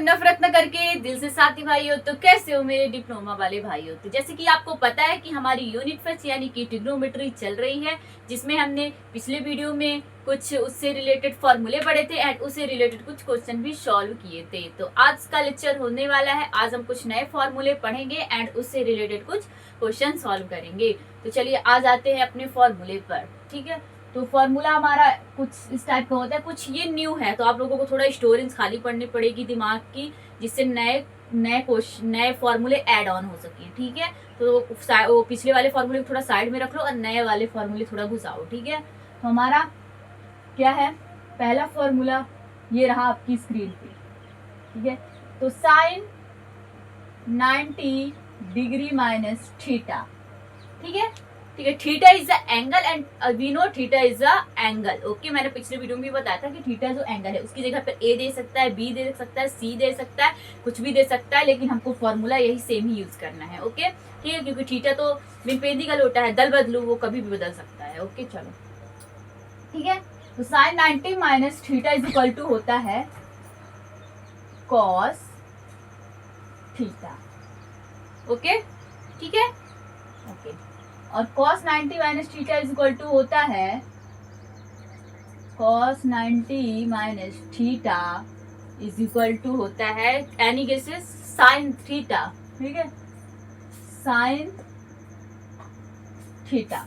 नफरत न करके दिल से साथी भाई हो। तो कैसे हो मेरे डिप्लोमा वाले भाई हो। तो जैसे कि आपको पता है कि हमारी यूनिट फर्स्ट यानी कि ट्रिग्नोमेट्री चल रही है, जिसमें हमने पिछले वीडियो में कुछ उससे रिलेटेड फॉर्मूले पढ़े थे एंड उससे रिलेटेड कुछ क्वेश्चन भी सॉल्व किए थे। तो आज का लेक्चर होने वाला है, आज हम कुछ नए फॉर्मूले पढ़ेंगे एंड उससे रिलेटेड कुछ क्वेश्चन सॉल्व करेंगे। तो चलिए आज आते हैं अपने फॉर्मूले पर। ठीक है, तो फॉर्मूला हमारा कुछ इस टाइप का होता है, कुछ ये न्यू है तो आप लोगों को थोड़ा स्टोरेज खाली पड़नी पड़ेगी दिमाग की, जिससे नए नए क्वेश्चन नए फॉर्मूले ऐड ऑन हो सके। ठीक है, तो वो पिछले वाले फॉर्मूले को थोड़ा साइड में रख लो और नए वाले फॉर्मूले थोड़ा घुसाओ। ठीक है, तो हमारा क्या है, पहला फॉर्मूला ये रहा आपकी स्क्रीन पे। ठीक है, तो साइन 90 डिग्री माइनस थीटा। ठीक है, ठीक है, theta is the angle and we know theta is the angle. Okay, मैंने पिछले वीडियो में भी बताया था कि थीटा जो एंगल है उसकी जगह पर ए दे सकता है, बी दे सकता है, सी दे सकता है, कुछ भी दे सकता है, लेकिन हमको फॉर्मूला यही सेम ही यूज करना है। ओके, ठीक है, क्योंकि थीटा तो विपेंदिकल होता है, दल बदलू वो कभी भी बदल सकता है। ओके चलो, ठीक है, तो sine 90 minus theta is equal to होता है कॉस थीटा। ओके, ठीक है, ओके, और cos 90 minus theta is equal to होता है cos 90 minus theta is equal to होता है एनी केसेस साइन थीटा। ठीक है, साइन थीटा।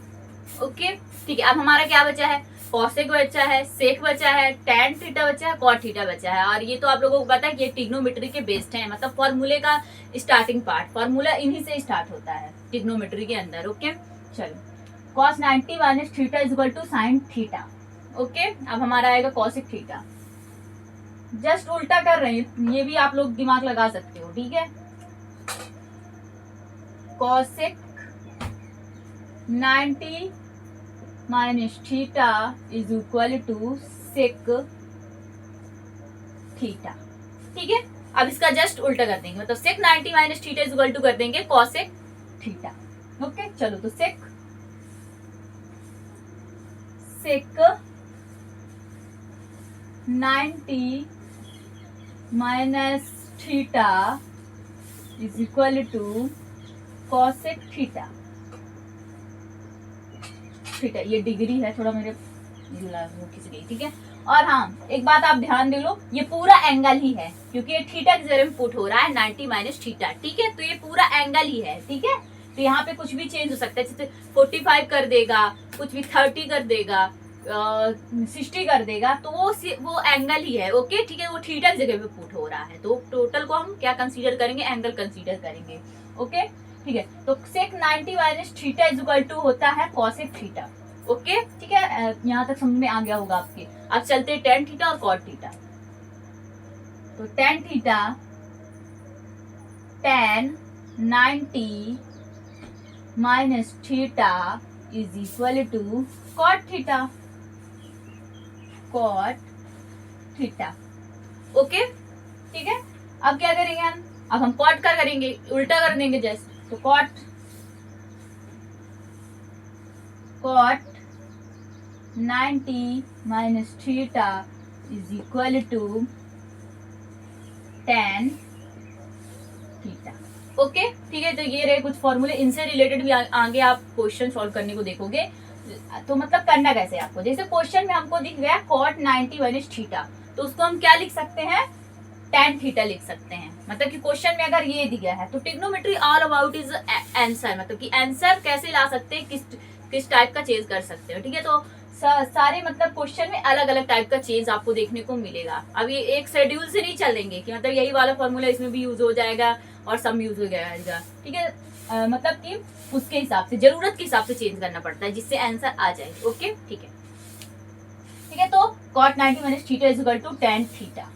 ओके, ठीक है, अब हमारा क्या बचा है, कॉसेक बचा है, सेक बचा है, टैन थीटा बचा है, कॉट थीटा बचा है। और ये तो आप लोगों को पता है कि ये ट्रिग्नोमेट्री के बेस्ड है, मतलब फॉर्मूले का स्टार्टिंग पार्ट, फॉर्मूला इन्हीं से स्टार्ट होता है ट्रिग्नोमेट्री के अंदर। ओके चलो, cos 90 minus theta is equal to sine theta. Okay, अब हमारा आएगा cosec थीटा। जस्ट उल्टा कर रहे हैं, ये भी आप लोग दिमाग लगा सकते हो। ठीक है, cosec 90 minus theta is equal to sec theta. ठीक है, अब इसका जस्ट उल्टा कर देंगे, मतलब sec 90 minus theta is equal to कर देंगे cosec थीटा। ओके चलो, तो sec 90 minus theta is equal to cosec theta. Theta ये डिग्री है, थोड़ा मेरे खिंच गई। ठीक है, और हाँ एक बात आप ध्यान दे लो, ये पूरा एंगल ही है क्योंकि ये थीटा की जगह में पुट हो रहा है 90 माइनस थीटा। ठीक है, तो ये पूरा एंगल ही है। ठीक है, तो यहाँ पे कुछ भी चेंज हो सकता है, जैसे 45 कर देगा, कुछ भी 30 कर देगा, 60 कर देगा, तो वो एंगल ही है। ओके, ठीक है, वो थीटा की जगह पे पुट हो रहा है, तो टोटल को हम क्या कंसीडर करेंगे, एंगल कंसीडर करेंगे। ओके, ठीक है, तो sec 90 minus theta is equal to होता है कॉसेक थीटा। ओके, ठीक है, यहाँ तक समझ में आ गया होगा आपके। अब चलते हैं टेन थीटा और कॉट थीटा। तो tan theta, tan 90 minus theta is equal to cot theta, cot theta. Okay, ठीक है, अब क्या करेंगे हम, अब हम कॉट का करेंगे, उल्टा कर देंगे जैसे, तो cot 90 minus theta is equal to tan theta. Okay, ठीक है, तो ये रहे कुछ फॉर्मूले, इनसे रिलेटेड भी आगे आप क्वेश्चन सॉल्व करने को देखोगे। तो मतलब करना कैसे आपको, जैसे क्वेश्चन में हमको दिख गया cot 90 माइनस थीटा, तो उसको हम क्या लिख सकते हैं, tan थीटा लिख सकते हैं। मतलब कि क्वेश्चन में अगर ये दिया है तो trigonometry all about is answer, मतलब कि आंसर कैसे ला सकते हैं, किस टाइप का चेंज कर सकते हो। ठीक है, तो सारे मतलब क्वेश्चन में अलग अलग टाइप का चेंज आपको देखने को मिलेगा। अब ये एक शेड्यूल से नहीं चलेंगे कि मतलब यही वाला फॉर्मूला इसमें भी यूज हो जाएगा और सब यूज हो जाएगा। ठीक है, मतलब कि उसके हिसाब से, जरूरत के हिसाब से चेंज करना पड़ता है जिससे आंसर आ जाए। ओके, ठीक है, ठीक है, तो cot 90 minus theta is equal to tan theta.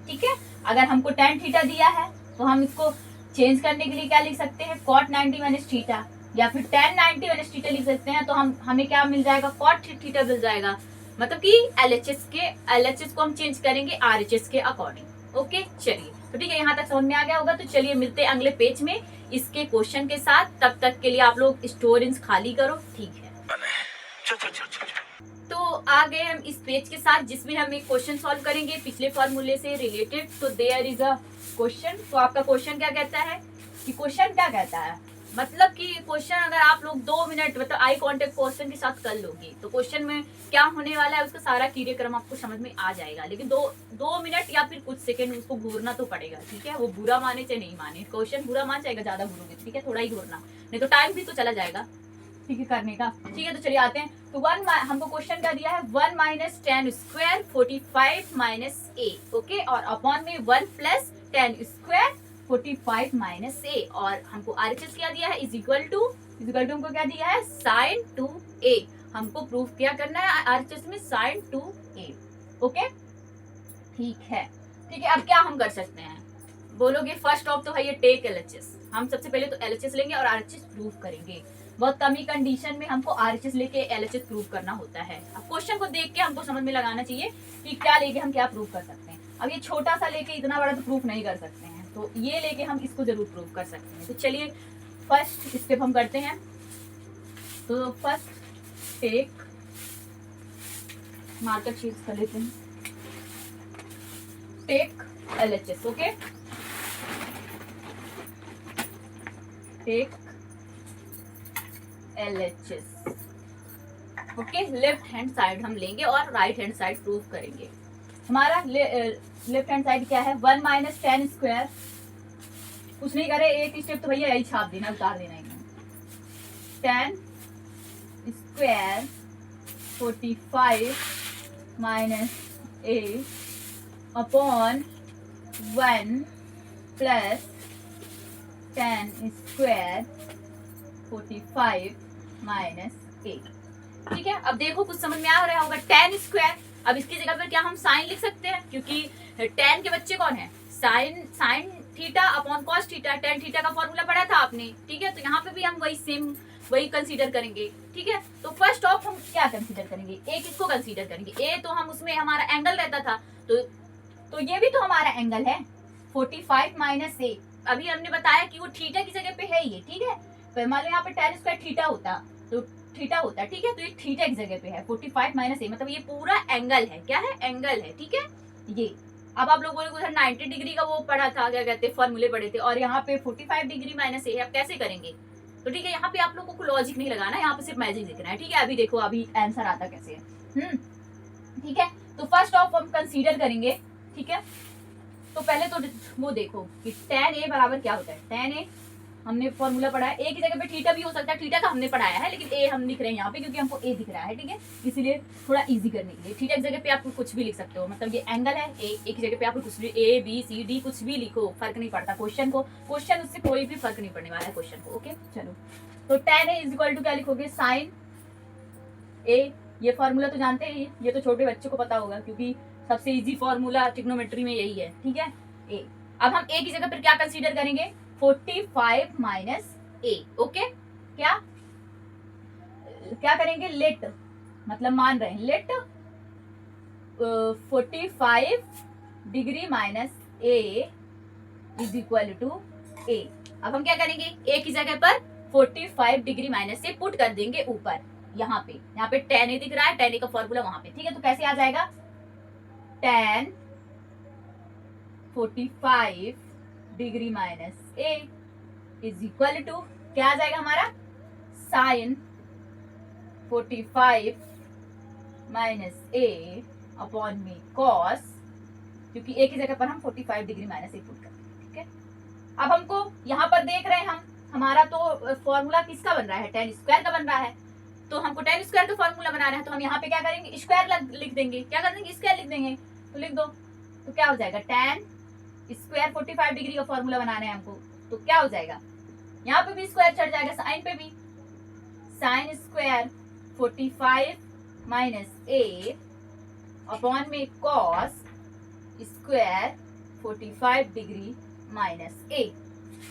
ठीक है, अगर हमको tan थीटा दिया है तो हम इसको चेंज करने के लिए क्या लिख सकते हैं, cot 90 माइनस थीटा, या फिर tan 90 माइनस थीटा लिख सकते हैं। तो हमें क्या मिल जाएगा, cot थीटा मिल जाएगा, मतलब कि LHS को हम चेंज करेंगे RHS के अकॉर्डिंग। ओके चलिए, तो ठीक है, यहाँ तक समझ में आ गया होगा। तो चलिए मिलते हैं अगले पेज में इसके क्वेश्चन के साथ, तब तक के लिए आप लोग स्टोरेज खाली करो। ठीक है, तो आ गए हम इस पेज के साथ जिसमें हम एक क्वेश्चन सॉल्व करेंगे पिछले फॉर्मूले से रिलेटेड। तो देयर इज अ क्वेश्चन। तो आपका क्वेश्चन क्या कहता है कि क्वेश्चन क्या कहता है, मतलब कि क्वेश्चन अगर आप लोग 2 मिनट मतलब आई कांटेक्ट क्वेश्चन के साथ कर लोगे तो क्वेश्चन में क्या होने वाला है उसका सारा क्रियाक्रम आपको समझ में आ जाएगा। लेकिन दो मिनट या फिर कुछ सेकंड उसको घूरना तो पड़ेगा, ठीक है। वो बुरा माने चाहे नहीं माने, क्वेश्चन बुरा मान जाएगा ज्यादा घूरोगे, ठीक है, थोड़ा ही घूरना, नहीं तो टाइम भी तो चला जाएगा, ठीक है, करने का। ठीक है, तो चलिए आते हैं। तो हमको क्वेश्चन क्या दिया है, 1 minus 10 square 45 minus a, okay, और अपॉन में 1 प्लस 10 स्क्वायर 45 माइनस ए, और हमको आरएचएस क्या दिया है, इज इक्वल टू हमको क्या दिया है, साइन 2a। हमको प्रूफ क्या करना है आरएचएस में, साइन 2a, ओके, ठीक है। ठीक है, अब क्या हम कर सकते हैं, बोलोगे फर्स्ट ऑफ तो है ये टेक एलएचएस। हम सबसे पहले तो एलएचएस लेंगे और आरएचएस प्रूफ करेंगे। बहुत कम ही कंडीशन में हमको आरएचएस लेके एलएचएस प्रूफ करना होता है। अब क्वेश्चन को देख के हमको समझ में लगाना चाहिए कि क्या लेके हम क्या प्रूफ कर सकते हैं। अब ये छोटा सा लेके इतना बड़ा तो प्रूफ नहीं कर सकते हैं, तो ये लेके हम इसको जरूर प्रूफ कर सकते हैं। तो चलिए फर्स्ट स्टेप हम करते हैं। तो फर्स्ट टेक मार्कर शीट कर लेते हैं, take LHS, okay, take LHS, okay. Left hand side हम लेंगे और राइट हैंड साइड प्रूफ करेंगे। हमारा लेफ्ट हैंड साइड क्या है, 1 माइनस 10 स्क्वायर, कुछ नहीं करे, एक स्टेप तो भैया यही छाप देना, उतार देना एकदम, 10 square 45 minus a upon 1 plus 10 square 45 minus a, ठीक है। अब देखो कुछ समझ में आ रहा होगा, 10 स्क्वायर, अब इसकी जगह पर क्या हम साइन लिख सकते हैं, क्योंकि 10 के बच्चे कौन है, sine theta upon cos theta, tan theta का फॉर्मूला पढ़ा था आपने, ठीक है। तो यहाँ पे भी हम वही कंसीडर करेंगे, ठीक है। तो फर्स्ट ऑफ हम क्या कंसीडर करेंगे, ए किसको कंसीडर करेंगे, ए तो हम उसमें हमारा एंगल रहता था, तो ये भी तो हमारा एंगल है 45 माइनस ए। अभी हमने बताया कि वो थीटा की जगह पे है ये, ठीक है। तो मान लो यहाँ पे tan स्क्वायर थीटा होता, तो थीटा होता, ठीक है, तो ये थीटा की जगह पे है 45 माइनस ए, मतलब ये पूरा एंगल है, क्या है, एंगल है, ठीक है। ये अब आप लोगों ने उधर 90 डिग्री का वो पढ़ा था, क्या कहते हैं, फॉर्मूले पढ़े थे, और यहाँ पे 45 डिग्री माइनस ए, आप कैसे करेंगे। तो ठीक है, यहाँ पे आप लोगों को लॉजिक नहीं लगाना, यहाँ पे सिर्फ मैजिक दिख रहा है, ठीक है। अभी देखो अभी आंसर आता कैसे है, ठीक है। तो फर्स्ट ऑफ हम कंसीडर करेंगे, ठीक है। तो पहले तो वो देखो कि tan a बराबर क्या होता है, tan a हमने फॉर्मूला पढ़ा है, ए की जगह पे थीटा भी हो सकता है, थीटा का हमने पढ़ाया है, लेकिन ए हम लिख रहे हैं यहाँ पे क्योंकि हमको ए दिख रहा है, ठीक है, इसीलिए थोड़ा इजी करने के लिए। थीटा की जगह पे आप कुछ भी लिख सकते हो, मतलब ये एंगल है, ए की जगह पे आप कुछ भी ए बी सी डी कुछ भी लिखो, फर्क नहीं पड़ता क्वेश्चन उससे कोई भी फर्क नहीं पड़ने वाला है क्वेश्चन को, ओके। चलो, तो tan a is equal to क्या लिखोगे, साइन ए, ये फॉर्मूला तो जानते हैं, ये तो छोटे बच्चों को पता होगा क्योंकि सबसे इजी फॉर्मूला ट्रिग्नोमेट्री में यही है, ठीक है, ए। अब हम ए की जगह पर क्या कंसीडर करेंगे, 45 माइनस ए, ओके। क्या करेंगे, लेट, मतलब मान रहे हैं, let 45 degree minus a is equal to a. अब हम क्या करेंगे, ए की जगह पर 45 डिग्री माइनस से पुट कर देंगे ऊपर, यहाँ पे tan a दिख रहा है, tan a का फॉर्मूला वहां पे, ठीक है। तो कैसे आ जाएगा, tan 45 degree minus a is equal to क्या आ जाएगा हमारा, साइन 45 माइनस a अपॉन में कॉस, क्योंकि a की जगह पर हम 45 डिग्री माइनस a पुट करेंगे, ठीक है। अब हमको यहाँ पर देख रहे हैं हम, हमारा तो फॉर्मूला किसका बन रहा है, tan स्क्वायर का बन रहा है, तो हमको tan स्क्वायर का फॉर्मूला बनाना है, तो हम यहाँ पे क्या करेंगे, स्क्वायर लिख देंगे, क्या कर देंगे, स्क्वायर लिख देंगे, तो लिख दो। तो क्या हो जाएगा, tan स्क्वायर 45 डिग्री का फॉर्मूला बनाना है हमको, तो क्या हो जाएगा, यहाँ पे भी स्क्वायर चढ़ जाएगा, साइन पे भी, sine square 45 minus a upon में cos square 45 degree minus a,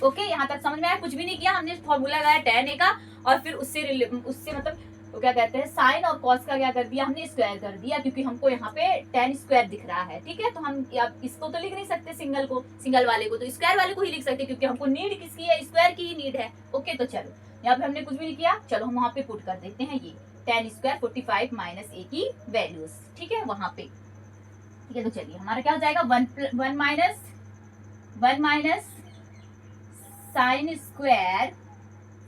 okay. यहाँ तक समझ में आया, कुछ भी नहीं किया हमने, फॉर्मूला लगाया tan a का, और फिर उससे मतलब तो क्या कहते हैं, साइन और कॉस का क्या कर दिया हमने, स्क्वायर कर दिया, क्योंकि हमको यहाँ पे tan स्क्वायर दिख रहा है, ठीक है। तो हम इसको तो लिख नहीं सकते सिंगल वाले को, तो स्क्वायर वाले को ही लिख सकते, क्योंकि हमको नीड किसकी है, स्क्वायर की ही नीड है, ओके। तो चलो यहाँ पे हमने कुछ भी नहीं किया, चलो हम वहाँ पे पुट कर देते हैं, ये tan स्क्वायर 45 माइनस a की वैल्यूज, ठीक है, वहां पे, ठीक है। तो चलिए हमारा क्या हो जाएगा, one minus sine square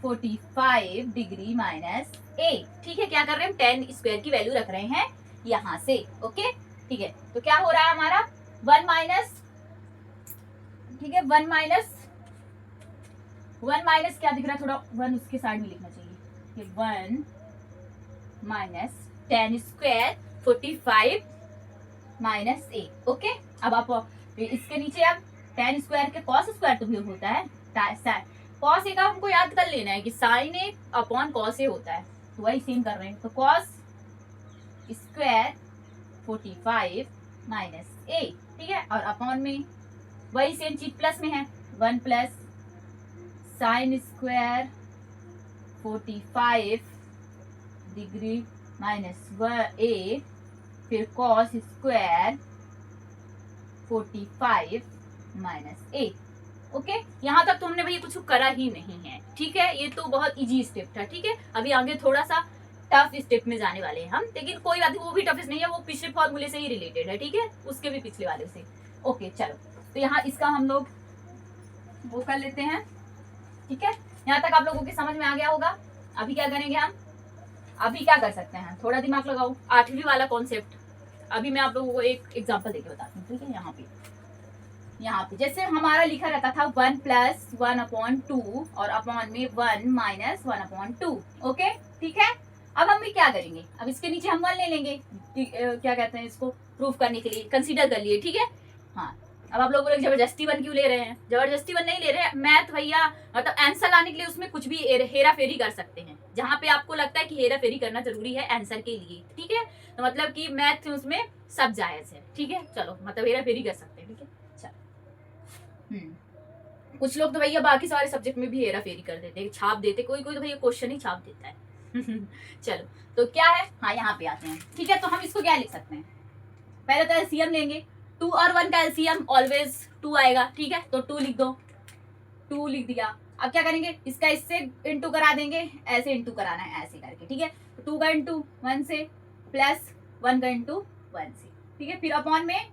45 degree minus a, ठीक है। क्या कर रहे हैं हम, tan स्क्वायर की वैल्यू रख रहे हैं यहां से, ओके, ठीक है। तो क्या हो रहा है हमारा, वन माइनस, ठीक है, वन माइनस क्या दिख रहा है, थोड़ा वन उसके साइड में लिखना चाहिए, one minus tan square 45 minus a, okay. अब आप इसके नीचे अब tan स्क्वायर के cos स्क्वायर तो भी होता है, cos a का हमको याद कर लेना है कि sin a upon cos a होता है, तो वही सेम कर रहे हैं। तो cos स्क्वायर 45 माइनस a, ठीक है, और अपॉन में वही सेम चीज प्लस में है, one plus sine square 45 degree minus a, फिर cos square 45 minus a, okay. यहाँ तक तो हमने भैया कुछ करा ही नहीं है, ठीक है, ये तो बहुत इजी स्टेप था, ठीक है। अभी आगे थोड़ा सा टफ स्टेप में जाने वाले हैं हम, लेकिन कोई बात नहीं, वो भी टफ नहीं है, वो पिछले फॉर्मूले से ही रिलेटेड है, ठीक है, उसके भी पिछले वाले से, ओके। चलो तो यहाँ इसका हम लोग वो कर लेते हैं, ठीक है। यहाँ तक आप लोगों के समझ में आ गया होगा। अभी क्या करेंगे हम, अभी क्या कर सकते हैं, थोड़ा दिमाग लगाओ, 8वीं वाला कॉन्सेप्ट अभी मैं आप लोगों को एक एग्जांपल देके बताती हूँ, ठीक है। यहाँ पे जैसे हमारा लिखा रहता था 1 प्लस 1/2 और अपॉन में 1 माइनस 1/2, ओके, ठीक है। अब हम भी क्या करेंगे, अब इसके नीचे हम 1 ले लेंगे, क्या कहते हैं इसको, प्रूफ करने के लिए कंसीडर कर लिए, ठीक है। हाँ, अब आप लोग जबरदस्ती 1 क्यों ले रहे हैं, जबरदस्ती 1 नहीं ले रहे हैं, मैथ भैया मतलब आंसर लाने के लिए उसमें कुछ भी हेरा फेरी कर सकते हैं, जहाँ पे आपको लगता है कि हेरा फेरी करना जरूरी है आंसर के लिए, ठीक है। तो मतलब कि मैथ उसमें सब जायज है, ठीक है, चलो मतलब हेरा फेरी कर सकते हैं, ठीक है। कुछ लोग तो भैया बाकी सारे सब्जेक्ट में भी हेरा फेरी कर देते हैं, छाप देते, कोई कोई तो भैया क्वेश्चन ही छाप देता है चलो तो क्या है, हाँ यहाँ पे आते हैं, ठीक है। तो हम इसको क्या लिख सकते हैं, पहले तो एलसीएम लेंगे, 2 और 1 का एलसीएम ऑलवेज 2 आएगा, ठीक है। तो 2 लिख दो, 2 लिख दिया। अब क्या करेंगे, इसका इससे इंटू करा देंगे, ऐसे इंटू कराना है ऐसे करके, ठीक है। 2 का इंटू 1 से प्लस 1 का इंटू 1 से, ठीक है। फिर अपॉन में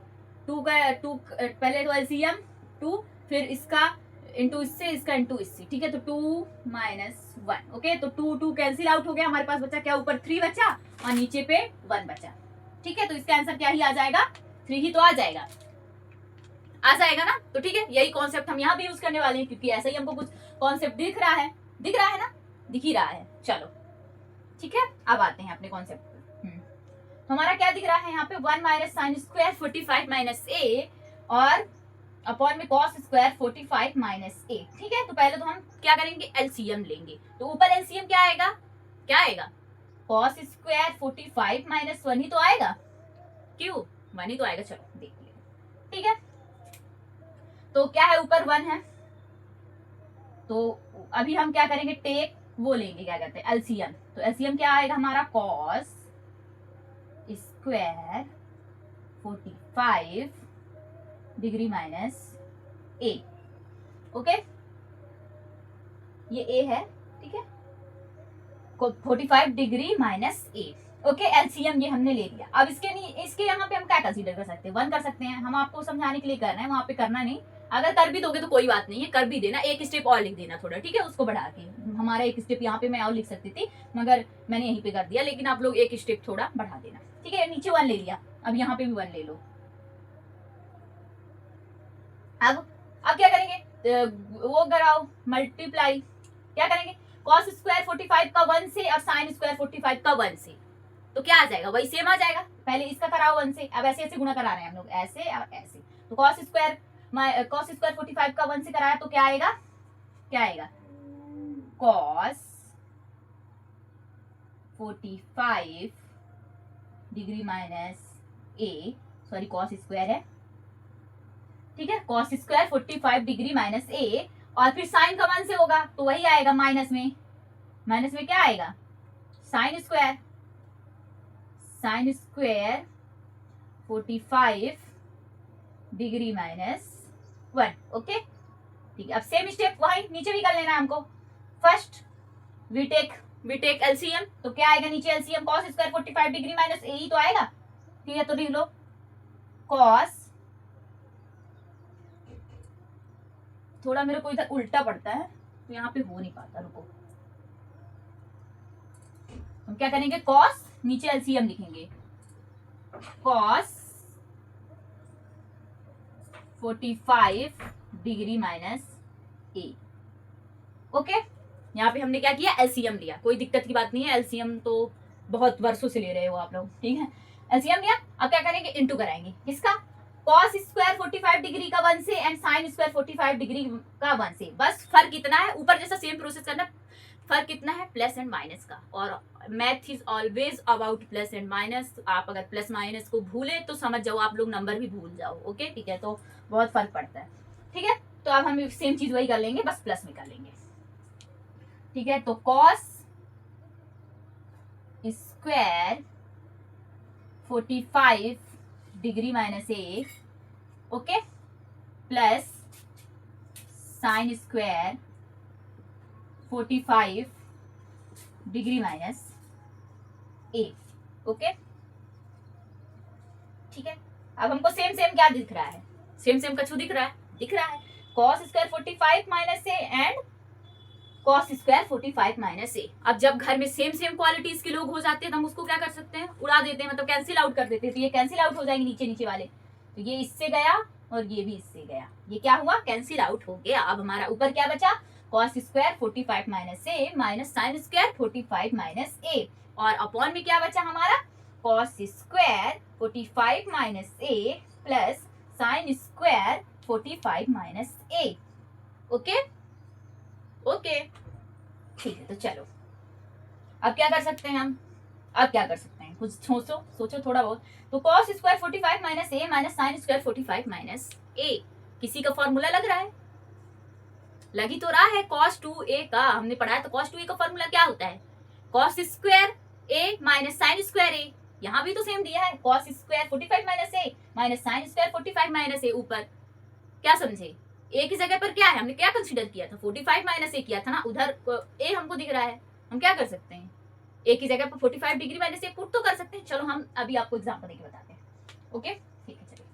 2 पहले तो एलसीएम 2, फिर इसका इंटू इससे, इसका इंटू इससे, ठीक है। तो 2 माइनस 1, ओके। तो 2 कैंसिल आउट हो गया, हमारे पास बचा क्या, ऊपर 3 बचा और नीचे पे 1 बचा, ठीक है। तो इसका आंसर क्या ही आ जाएगा, 3 ही तो आ जाएगा ना। तो ठीक है, यही कॉन्सेप्ट हम यहाँ भी यूज करने वाले हैं, क्योंकि ऐसा ही हमको कुछ कॉन्सेप्ट दिख रहा है ना, दिख ही रहा है। चलो ठीक है, अब आते हैं अपने कॉन्सेप्ट पे। तो हमारा क्या दिख रहा है यहाँ पे, 1 minus sine square 45 minus a और अपॉन में cos स्क्वायर 45 माइनस a, ठीक है। तो पहले तो हम क्या करेंगे, एलसीएम लेंगे। तो ऊपर एलसीएम क्या आएगा, cos स्क्वायर 45 माइनस 1 ही तो आएगा, क्यों 1 ही तो आएगा, चलो देख लिया, ठीक है। तो क्या है, ऊपर 1 है, तो अभी हम क्या करेंगे, टेक वो लेंगे, क्या कहते हैं, एलसीएम। तो एलसीएम क्या आएगा हमारा, cos square 45 degree minus a, okay, ये a है, ठीक है, 45 degree minus a, okay. LCM ये हमने ले लिया। अब इसके यहाँ पे हम क्या कंसीडर कर सकते हैं, 1 कर सकते हैं। हम आपको समझाने के लिए कर रहे हैं, वहां पे करना नहीं, अगर कर भी दोगे तो कोई बात नहीं है, कर भी देना, एक स्टेप और लिख देना थोड़ा, ठीक है, उसको बढ़ा के। हमारा एक स्टेप यहाँ पे मैं और लिख सकती थी, मगर मैंने यहीं पे कर दिया, लेकिन आप लोग एक स्टेप थोड़ा बढ़ा देना, ठीक है। नीचे 1 ले लिया, अब यहाँ पे भी 1 ले लो। अब क्या करेंगे, वो कराओ मल्टीप्लाई, क्या करेंगे, cos स्क्वायर 45 का 1 से और sin स्क्वायर 45 का 1 से, तो क्या आ जाएगा, वही सेम आ जाएगा। पहले इसका कराओ 1 से, अब ऐसे गुणा करा रहे हैं हम लोग, ऐसे और ऐसे। तो cos स्क्वायर 45 का 1 से कराया तो क्या आएगा, cos 45 degree minus a, sorry cos square है, ठीक है, cos square 45 degree minus a, और फिर साइन का 1 से होगा तो वही आएगा, माइनस में क्या आएगा, sign square 45 degree minus 1, okay, ठीक है। अब सेम स्टेप वही नीचे भी कर लेना है हमको। First we take we take LCM, तो क्या आएगा नीचे LCM, cos square 45 degree minus a ही तो आएगा, ठीक है। तो लिख लो कॉस, थोड़ा मेरे को इधर उल्टा पड़ता है तो यहाँ पे हो नहीं पाता, रुको। हम क्या करेंगे, कॉस नीचे एलसीएम लिखेंगे, cos 45 degree minus a. Okay, यहाँ पे हमने क्या किया, एलसीएम लिया, कोई दिक्कत की बात नहीं है, एलसीएम तो बहुत वर्षों से ले रहे हो आप लोग, ठीक है। एलसीएम लिया, अब क्या करेंगे, इनटू कराएंगे किसका, कॉस स्क्वायर 45 डिग्री का 1 से एंड साइन स्क्वायर 45 डिग्री का 1 से। बस फर्क कितना है, ऊपर जैसा सेम प्रोसेस करना, फर्क कितना है, प्लस एंड माइनस का। और math is always about plus and minus. आप अगर प्लस माइनस को भूले तो समझ जाओ आप लोग नंबर भी भूल जाओ, ओके, ठीक है। तो बहुत फर्क पड़ता है, ठीक है। तो अब हम सेम चीज वही कर लेंगे, बस प्लस में कर लेंगे, ठीक है। तो cos square 45 degree minus a, okay, plus sine square 45 degree minus a, okay, ठीक है। अब हमको सेम सेम क्या दिख रहा है, सेम सेम कछु दिख रहा है, cos square 45 minus a and cos square 45 minus a. अब जब घर में सेम सेम क्वालिटीज के लोग हो जाते हैं तो हम उसको क्या कर सकते हैं, उड़ा देते हैं, मतलब कैंसिल आउट कर देते हैं। तो ये कैंसिल आउट हो जाएंगे नीचे नीचे वाले, तो ये इससे गया और ये भी इससे गया, ये क्या हुआ, कैंसिल आउट हो गया। अब हमारा ऊपर क्या बचा, कॉस स्क्वायर 45 माइनस ए माइनस साइन स्क्वायर 45 माइनस ए, और अपॉन में क्या बचा हमारा, cos square 45 minus a plus sine square 45 minus a, okay okay, ठीक है। तो चलो अब क्या कर सकते हैं हम, अब क्या कर सकते हैं, कुछ सोचो थोड़ा बहुत। तो कॉस स्क्वायर 45 माइनस ए माइनस साइन स्क्वायर 45 माइनस ए, किसी का फॉर्मूला लग रहा है, लग ही तो रहा है, कॉस 2a का हमने पढ़ा है। तो कॉस 2a का फॉर्मूला क्या होता है, cos square a minus sine square a, यहाँ भी तो सेम दिया है, cos square 45 minus a minus sine square 45 minus a। ऊपर क्या समझे, ए की जगह पर क्या है, हमने क्या कंसीडर किया था, 45 माइनस ए किया था ना, उधर ए हमको दिख रहा है, हम क्या कर सकते हैं, ए की जगह पर 45 डिग्री माइनस ए पुट तो कर सकते हैं। चलो हम अभी आपको एग्जांपल देके बताते हैं, ओके, ठीक है। चलिए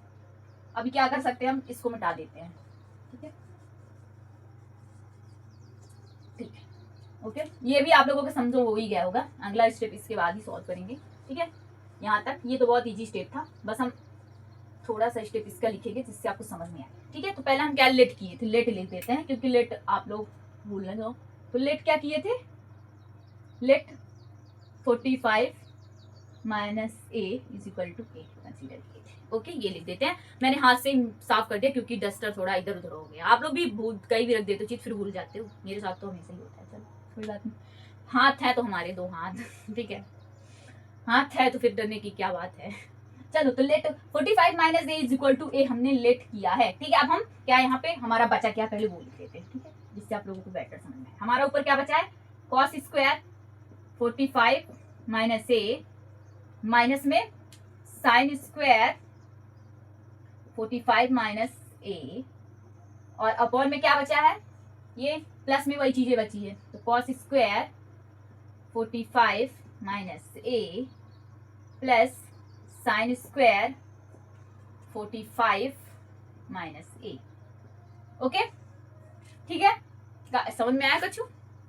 अभी क्या कर सकते हैं, हम इसको मिटा देते हैं, ठीक है, ठीक है, ओके। ये भी आप लोगों को समझो हो ही गया होगा, अगला स्टेप इसके बाद ही सॉल्व करेंगे, ठीक है। यहाँ तक ये तो बहुत ईजी स्टेप था, बस हम थोड़ा सा स्टेप इसका लिखेंगे जिससे आपको समझ में आए, ठीक है। तो पहले हम क्या लेट किए थे, लेट लिख देते हैं क्योंकि लेट आप लोग भूल रहे हो। तो लेट क्या किए थे, let 45 minus a is equal to a consider किए थे, ओके। ये लिख देते हैं, मैंने हाथ से साफ कर दिया क्योंकि डस्टर थोड़ा इधर उधर हो गया। आप लोग भी कहीं भी रख देते हो चीज फिर भूल जाते हो, मेरे साथ तो हमेशा ही होता है। चलो कोई बात नहीं, हाथ है तो हमारे दो हाथ ठीक है, हाथ है तो फिर डरने की क्या बात है। चलो तो let 45 minus a is equal to a हमने लेट किया है, ठीक है। अब हम क्या यहाँ पे हमारा बचा क्या, पहले वो लिख लेते हैं, ठीक है, जिससे आप लोगों को बेटर समझ में आए। हमारा ऊपर क्या बचा है, कॉस स्क्वायर 45 माइनस ए माइनस में साइन स्क्वायर 45 माइनस ए, और अपॉन में क्या बचा है, ये प्लस में वही चीजें बची है, तो cos square 45 minus a plus sine square 45 minus a, okay, ठीक है। समझ में आया कछु,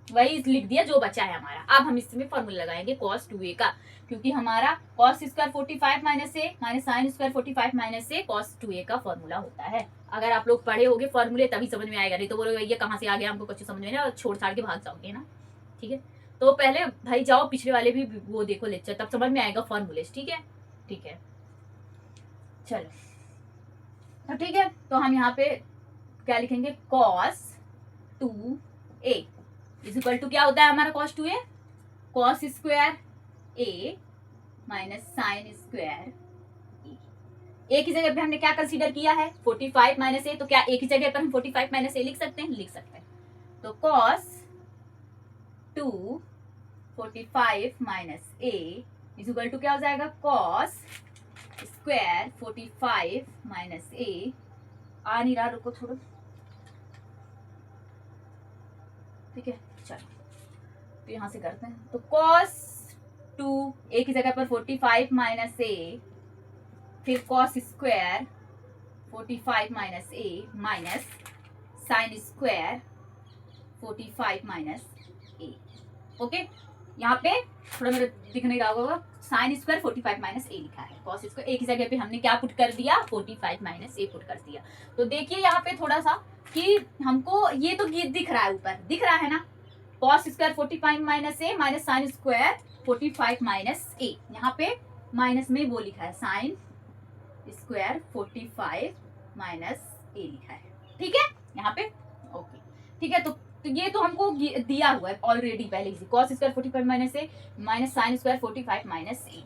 वही लिख दिया जो बचा है हमारा। अब हम इसमें फॉर्मूला लगाएंगे cos 2a का, क्योंकि हमारा cos स्क्वायर 45 माइनस ए माइनस साइन स्क्वायर 45 माइनस ए cos 2a का फॉर्मूला होता है। अगर आप लोग पढ़े होगे फॉर्मूले तभी समझ में आएगा, नहीं तो बोलोगे ये कहाँ से आ गया, हमको कुछ समझ में नहीं, और छोड़ छाड़ के भाग जाओगे ना, ठीक है। तो पहले भाई जाओ पिछले वाले भी वो देखो लेक्चर, तब समझ में आएगा फॉर्मूले, ठीक है, ठीक है। चलो तो ठीक है, तो हम यहाँ पे क्या लिखेंगे, cos 2a is equal to क्या होता है हमारा cos 2a, cos square a minus sine square a की जगह पे हमने क्या कंसीडर किया है, 45 माइनस ए, तो क्या ए की जगह पर हम 45 माइनस ए लिख सकते हैं, लिख सकते हैं। तो cos 2 45 minus a is equal to क्या हो जाएगा, cos स्क्वायर 45 माइनस ए, आ नहीं रहा, रुको थोड़ा, ठीक है। चलो तो यहाँ से करते हैं, तो cos 2 a की जगह पर 45 माइनस a, फिर cos square 45 minus a minus sine square 45 minus a। Okay, यहाँ पे थोड़ा मेरे दिख नहीं रहा होगा, साइन स्क्वायर 45 माइनस ए लिखा है, कॉस स्क्वायर ए की जगह पे हमने क्या पुट कर दिया, 45 माइनस ए पुट कर दिया। तो देखिए यहाँ पे थोड़ा सा कि हमको ये तो दिख रहा है, ऊपर दिख रहा है ना, कॉस स्क्वायर 45 माइनस ए माइनस साइन स्क्वायर 45 माइनस ए, यहाँ पे माइनस में वो लिखा है साइन स्क्वायर 45 माइनस ए लिखा है, ठीक है यहाँ पे। ओके ठीक है, तो ये तो हमको दिया हुआ है ऑलरेडी पहले से, cos स्क्वायर 45 माइनस ए माइनस साइन स्क्वायर 45 माइनस ए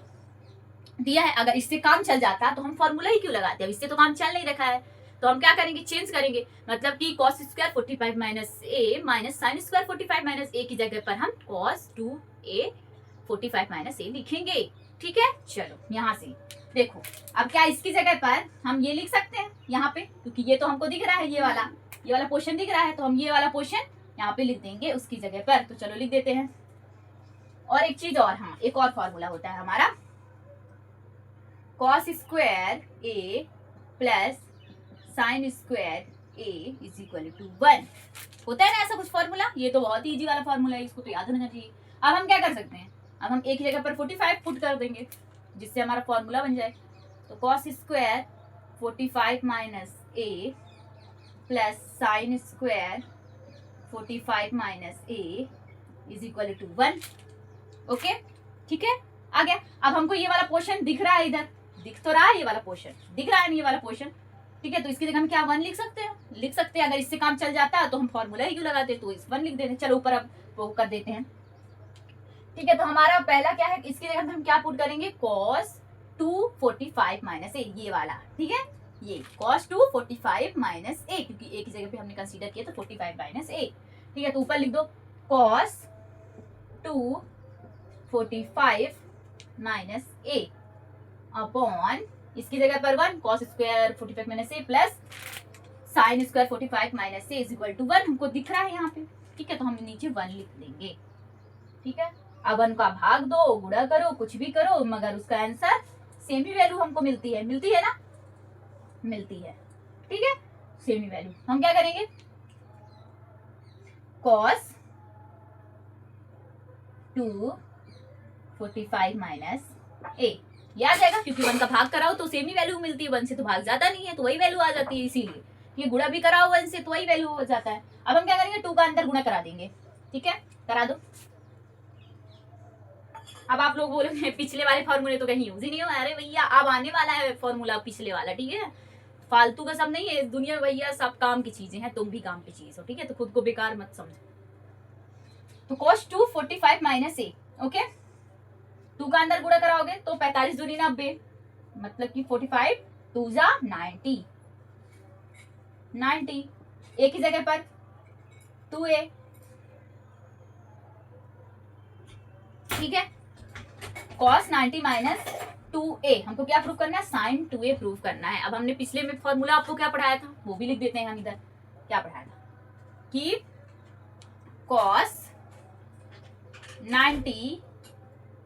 दिया है। अगर इससे काम चल जाता तो हम फॉर्मूला ही क्यों लगाते हैं, इससे तो काम चल नहीं रखा है, तो हम क्या करेंगे, चेंज करेंगे, मतलब कि cos स्क्वायर 45 माइनस ए माइनस साइन स्क्वायर 45 माइनस ए की जगह पर हम cos 2a 45 माइनस ए लिखेंगे, ठीक है। चलो यहाँ से देखो, अब क्या इसकी जगह पर हम ये लिख सकते हैं यहाँ पे, क्योंकि ये तो हमको दिख रहा है, ये वाला पोर्शन दिख रहा है, तो हम ये वाला पोर्शन यहाँ पे लिख देंगे उसकी जगह पर। तो चलो लिख देते हैं। और एक चीज और, हाँ एक और फॉर्मूला होता है हमारा, cos square a plus sine square a is equal to 1, होता है ना ऐसा कुछ फॉर्मूला, ये तो बहुत ही इजी वाला फॉर्मूला है, इसको तो याद रहना चाहिए। अब हम क्या कर सकते हैं, अब हम एक जगह पर 45 पुट कर देंगे जिससे हमारा फॉर्मूला बन जाए। तो cos square 45 minus a plus sine square 45 minus a is equal to 1। Okay ठीक है, आ गया। अब हमको ये वाला पोर्शन दिख रहा है, इधर दिख तो रहा है, ये वाला पोर्शन दिख रहा है ना, ये वाला पोर्शन, ठीक है। तो इसकी जगह हम क्या 1 लिख सकते हैं, अगर इससे काम चल जाता है तो हम फॉर्मूला ही क्यों लगाते, तो इस 1 लिख देते हैं। चलो ऊपर अब वो कर देते हैं, ठीक है। तो हमारा पहला क्या है, इसकी जगह हम क्या पुट करेंगे, cos 2 45 माइनस ए, ये वाला, ठीक है, ये cos 2 45 माइनस ए, क्योंकि ए की जगह पे हमने कंसीडर किया तो 45 माइनस ए, ठीक है। तो ऊपर लिख दो cos 2 45 माइनस ए अपॉन इसकी जगह पर 1 cos square 45 minus a plus sine square 45 minus a is equal to 1, हमको दिख रहा है यहाँ पे, ठीक है। तो हम नीचे 1 लिख देंगे, ठीक है। अब 1 का भाग दो, गुणा करो, कुछ भी करो, मगर उसका आंसर सेम ही वैल्यू हमको मिलती है ना, मिलती है, ठीक है, सेम ही वैल्यू। हम क्या करेंगे, cos 2 45 माइनस ए, ये आ जाएगा, क्योंकि 1 का भाग कराओ तो सेम ही वैल्यू मिलती है, 1 से तो भाग जाता नहीं है, तो वही वैल्यू आ जाती है, इसीलिए ये गुणा भी कराओ 1 से तो वही वैल्यू हो जाता है। अब हम क्या करेंगे, 2 का अंदर गुणा करा देंगे, ठीक है, करा दो। अब आप लोग बोलोगे पिछले वाले फॉर्मूले तो कहीं यूज ही नहीं हो, अरे भैया अब आने वाला है फॉर्मूला पिछले वाला, ठीक है, फालतू का सब नहीं है इस दुनिया भैया, सब काम की चीजें हैं, तुम भी काम की चीज हो, ठीक है, तो खुद को बेकार मत समझो। तो cos 2 45 माइनस ए, ओके, 2 का अंदर गुणा कराओगे तो 45 दूनी 90, मतलब कि 45 2 जा 90, ए की जगह पर 2a, ठीक है, cos 90 माइनस 2a, हमको क्या प्रूव करना है, sin 2a प्रूव करना है। अब हमने पिछले में फॉर्मूला आपको क्या पढ़ाया था, वो भी लिख देते हैं हम इधर, क्या पढ़ाया था कि cos 90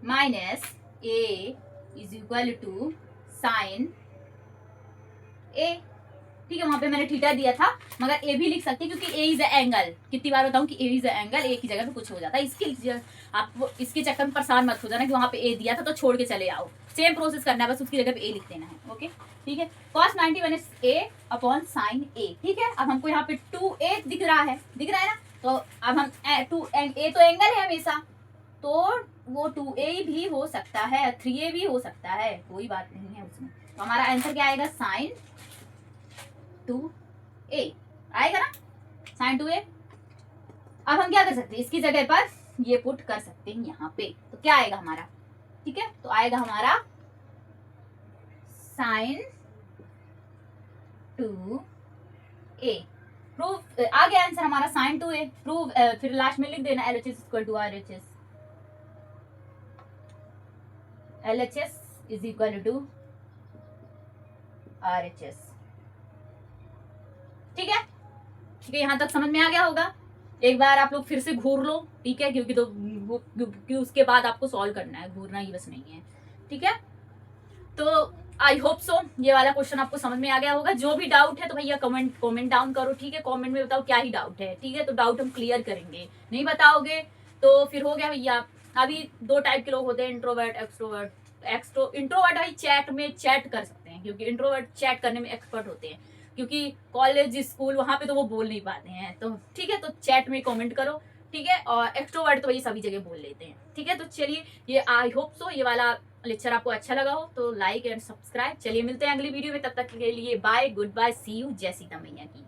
minus a is equal to sine a, ठीक है, वहां पे मैंने थीटा दिया था, मगर ए भी लिख सकते हैं क्योंकि ए इज एंगल, कितनी बार बताऊं कि ए इज एंगल, ए की जगह पे कुछ हो जाता है, इसके आप इसके चक्कर में परेशान मत हो जाना कि वहां पे ए दिया था तो छोड़ के चले आओ, सेम प्रोसेस करना है, बस उसकी जगह पे ए लिख देना है, ओके ठीक है। cos 90 minus a upon sine a, ठीक है। अब हमको यहाँ पे 2a दिख रहा है ना, तो अब हम a तो एंगल है हमेशा, तो वो 2a भी हो सकता है, 3a भी हो सकता है, कोई बात नहीं है उसमें। तो हमारा आंसर क्या आएगा, साइन 2a आएगा ना, साइन 2a। अब हम क्या कर सकते हैं, इसकी जगह पर ये पुट कर सकते हैं यहाँ पे, तो क्या आएगा हमारा, ठीक है, तो आएगा हमारा साइन 2a, प्रूफ आ गया आंसर हमारा साइन 2a, प्रूफ फिर लास्ट में लिख देना LHS equal to RHS, LHS is equal to RHS, ठीक है, यहाँ तक समझ में आ गया होगा। एक बार आप लोग फिर से घूर लो, ठीक है, क्योंकि तो क्योंकि उसके बाद आपको सॉल्व करना है, घूरना ही बस नहीं है, ठीक है। तो आई होप सो ये वाला क्वेश्चन आपको समझ में आ गया होगा। जो भी डाउट है तो भैया कमेंट डाउन करो, ठीक है। कमेंट में बताओ क्या ही डाउट है, ठीक है। तो डाउट हम क्लियर करेंगे, नहीं बताओगे तो फिर हो गया भैया। अभी दो टाइप के लोग होते हैं, इंट्रोवर्ट, एक्सट्रोवर्ट। इंट्रोवर्ट भाई चैट में चैट कर सकते हैं, क्योंकि इंट्रोवर्ट चैट करने में एक्सपर्ट होते हैं, क्योंकि कॉलेज स्कूल वहां पे तो वो बोल नहीं पाते हैं, तो ठीक है। तो चैट में कमेंट करो, ठीक है। और एक्सट्रोवर्ट तो वही सभी जगह बोल लेते हैं, ठीक है। तो चलिए, ये आई होप सो ये वाला लेक्चर आपको अच्छा लगा हो तो लाइक एंड सब्सक्राइब। चलिए मिलते हैं अगली वीडियो में, तब तक के लिए bye, good bye, see you, जय सीता मैया की।